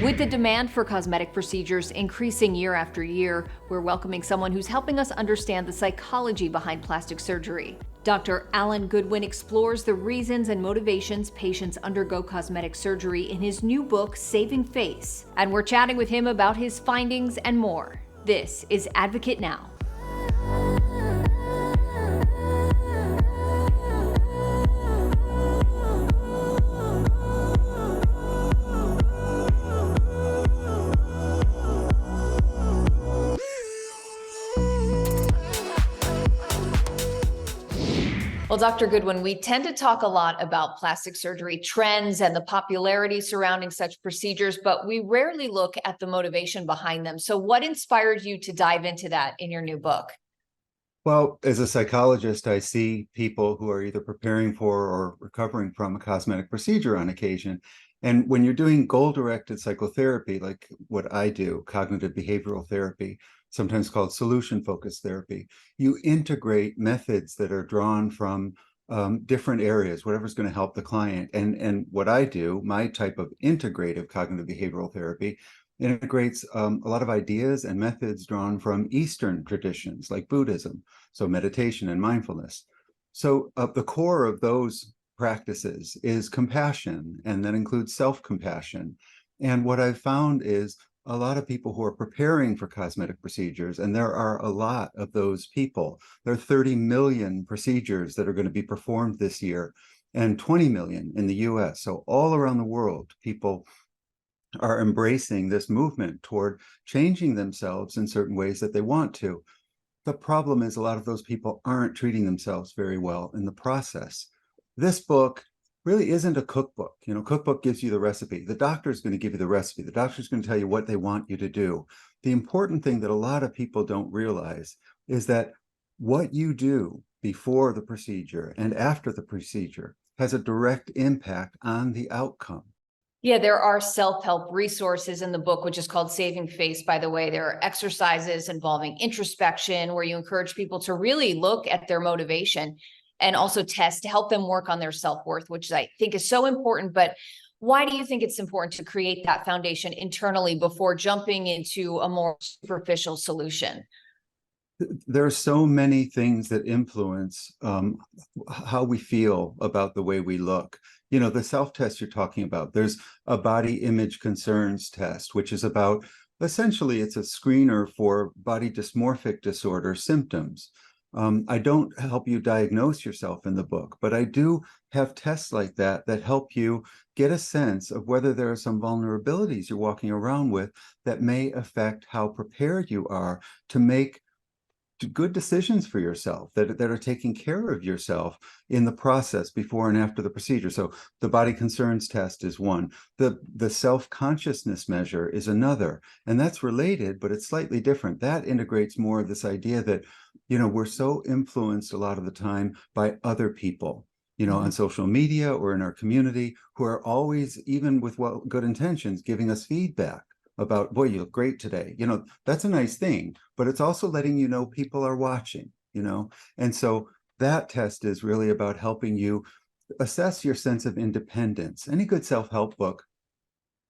With the demand for cosmetic procedures increasing year after year, we're welcoming someone who's helping us understand the psychology behind plastic surgery. Dr. Alan Goodwin explores the reasons and motivations patients undergo cosmetic surgery in his new book, Saving Face. And we're chatting with him about his findings and more. This is Advocate Now. Well, Dr. Goodwin, we tend to talk a lot about plastic surgery trends and the popularity surrounding such procedures, but we rarely look at the motivation behind them. So what inspired you to dive into that in your new book? Well, as a psychologist, I see people who are either preparing for or recovering from a cosmetic procedure on occasion. And when you're doing goal-directed psychotherapy, like what I do, cognitive behavioral therapy, sometimes called solution-focused therapy, you integrate methods that are drawn from different areas, whatever's going to help the client. And what I do, my type of integrative cognitive behavioral therapy, integrates a lot of ideas and methods drawn from Eastern traditions like Buddhism, so meditation and mindfulness. So the core of those practices is compassion, and that includes self-compassion. And what I've found is a lot of people who are preparing for cosmetic procedures, and there are a lot of those people. There are 30 million procedures that are going to be performed this year, and 20 million in the US. So all around the world, people are embracing this movement toward changing themselves in certain ways that they want to. The problem is a lot of those people aren't treating themselves very well in the process. This book really isn't a cookbook. You know, cookbook gives you the recipe. The doctor is going to give you the recipe. The doctor's going to tell you what they want you to do. The important thing that a lot of people don't realize is that what you do before the procedure and after the procedure has a direct impact on the outcome. Yeah, there are self-help resources in the book, which is called Saving Face, by the way. There are exercises involving introspection where you encourage people to really look at their motivation and also test to help them work on their self-worth, which I think is so important. But why do you think it's important to create that foundation internally before jumping into a more superficial solution? There are so many things that influence how we feel about the way we look. You know, the self-test you're talking about, there's a body image concerns test, which is about, essentially, it's a screener for body dysmorphic disorder symptoms. I don't help you diagnose yourself in the book, but I do have tests like that that help you get a sense of whether there are some vulnerabilities you're walking around with that may affect how prepared you are to make good decisions for yourself that are taking care of yourself in the process before and after the procedure. So the body concerns test is one. The self-consciousness measure is another. And that's related, but it's slightly different. That integrates more of this idea that, you know, we're so influenced a lot of the time by other people, you know, on social media or in our community, who are always, even with good intentions, giving us feedback about, boy, you look great today. You know, that's a nice thing, but it's also letting you know people are watching, you know? And so that test is really about helping you assess your sense of independence. Any good self-help book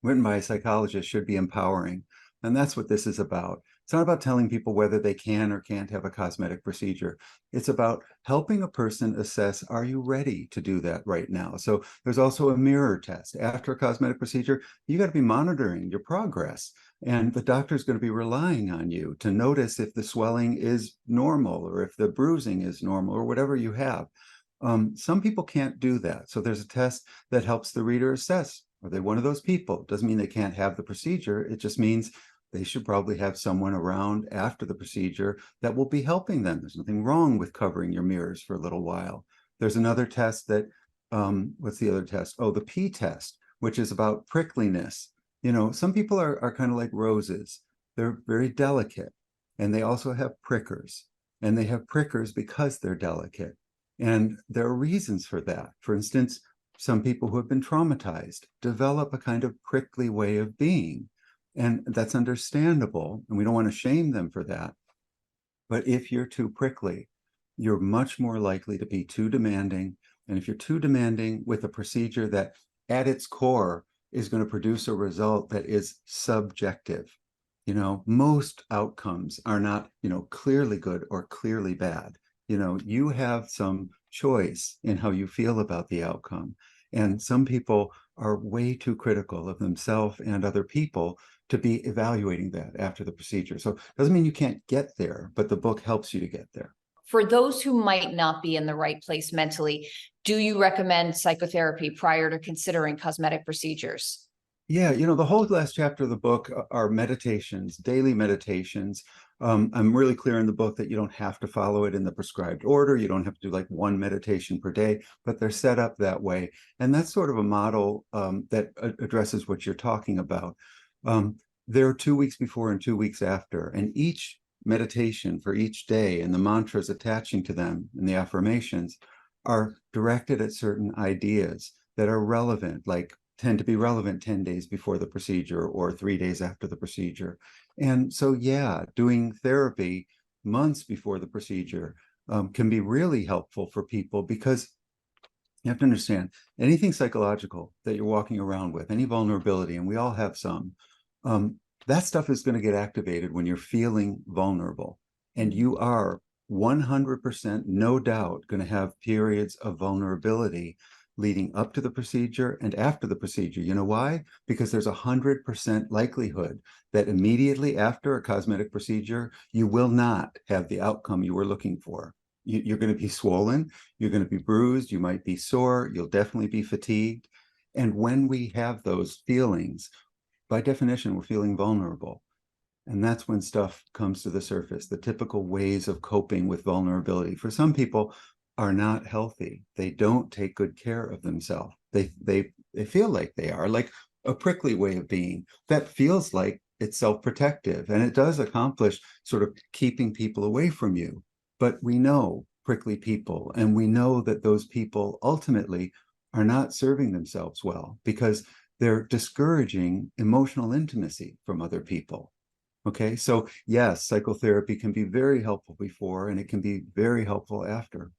written by a psychologist should be empowering. And that's what this is about. It's not about telling people whether they can or can't have a cosmetic procedure. It's about helping a person assess, are you ready to do that right now? So there's also a mirror test. After a cosmetic procedure, you got to be monitoring your progress. And the doctor's going to be relying on you to notice if the swelling is normal or if the bruising is normal or whatever you have. Some people can't do that. So there's a test that helps the reader assess, are they one of those people? It doesn't mean they can't have the procedure. It just means they should probably have someone around after the procedure that will be helping them. There's nothing wrong with covering your mirrors for a little while. There's another test that, what's the other test? Oh, the P test, which is about prickliness. You know, some people are kind of like roses. They're very delicate, and they also have prickers. And they have prickers because they're delicate. And there are reasons for that. For instance, some people who have been traumatized develop a kind of prickly way of being. And that's understandable, and we don't want to shame them for that. But if you're too prickly, you're much more likely to be too demanding. And if you're too demanding with a procedure that at its core is going to produce a result that is subjective. Most outcomes are not, clearly good or clearly bad. You have some choice in how you feel about the outcome. And some people are way too critical of themselves and other people to be evaluating that after the procedure. So it doesn't mean you can't get there, but the book helps you to get there. For those who might not be in the right place mentally, do you recommend psychotherapy prior to considering cosmetic procedures? Yeah, the whole last chapter of the book are meditations, daily meditations. I'm really clear in the book that you don't have to follow it in the prescribed order. You don't have to do like one meditation per day, but they're set up that way. And that's sort of a model that addresses what you're talking about. There are 2 weeks before and 2 weeks after, and each meditation for each day and the mantras attaching to them and the affirmations are directed at certain ideas that are relevant, like tend to be relevant 10 days before the procedure or 3 days after the procedure. And so, yeah, doing therapy months before the procedure can be really helpful for people, because you have to understand, anything psychological that you're walking around with, any vulnerability, and we all have some, that stuff is going to get activated when you're feeling vulnerable. And you are 100%, no doubt, going to have periods of vulnerability leading up to the procedure and after the procedure. You know why? Because there's 100% likelihood that immediately after a cosmetic procedure, you will not have the outcome you were looking for. You're going to be swollen, you're going to be bruised, you might be sore, you'll definitely be fatigued. And when we have those feelings, by definition, we're feeling vulnerable. And that's when stuff comes to the surface. The typical ways of coping with vulnerability for some people are not healthy. They don't take good care of themselves. They feel like they are, like a prickly way of being that feels like it's self-protective, and it does accomplish sort of keeping people away from you. But we know prickly people, and we know that those people ultimately are not serving themselves well because they're discouraging emotional intimacy from other people. Okay, so yes, psychotherapy can be very helpful before, and it can be very helpful after.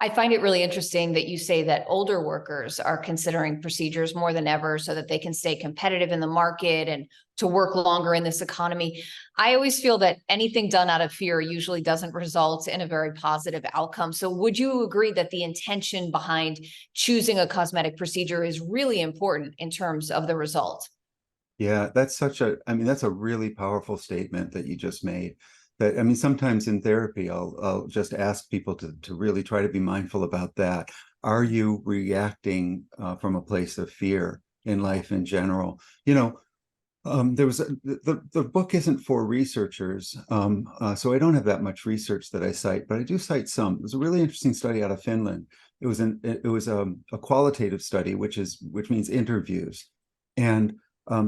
I find it really interesting that you say that older workers are considering procedures more than ever so that they can stay competitive in the market and to work longer in this economy. I always feel that anything done out of fear usually doesn't result in a very positive outcome. So would you agree that the intention behind choosing a cosmetic procedure is really important in terms of the result? Yeah, that's that's a really powerful statement that you just made. That, sometimes in therapy, I'll just ask people to really try to be mindful about that. Are you reacting from a place of fear in life in general? There was the book isn't for researchers, so I don't have that much research that I cite, but I do cite some. It was a really interesting study out of Finland. It was a qualitative study, which means interviews, and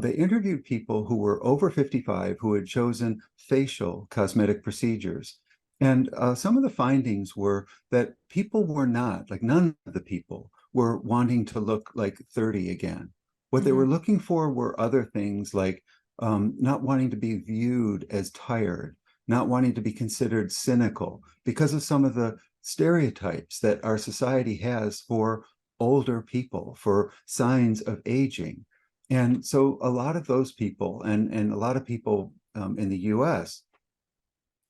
they interviewed people who were over 55 who had chosen facial cosmetic procedures. And some of the findings were that people were not, like none of the people were wanting to look like 30 again. What they were looking for were other things like not wanting to be viewed as tired, not wanting to be considered cynical because of some of the stereotypes that our society has for older people, for signs of aging. And so a lot of those people and a lot of people in the US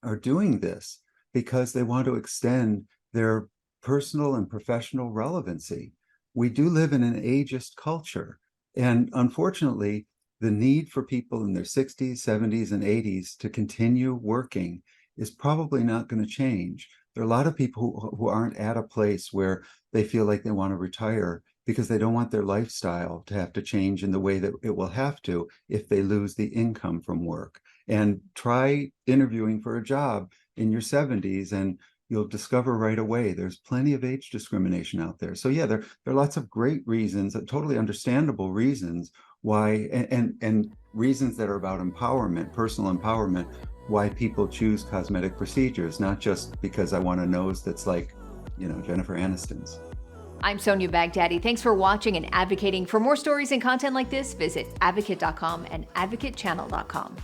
are doing this because they want to extend their personal and professional relevancy. We do live in an ageist culture. And unfortunately, the need for people in their 60s, 70s, and 80s to continue working is probably not going to change. There are a lot of people who aren't at a place where they feel like they want to retire because they don't want their lifestyle to have to change in the way that it will have to if they lose the income from work. And try interviewing for a job in your 70s and you'll discover right away there's plenty of age discrimination out there. So yeah, there are lots of great reasons, totally understandable reasons why, and reasons that are about empowerment, personal empowerment, why people choose cosmetic procedures, not just because I want a nose that's like, Jennifer Aniston's. I'm Sonia Baghdadi. Thanks for watching and advocating. For more stories and content like this, visit advocate.com and advocatechannel.com.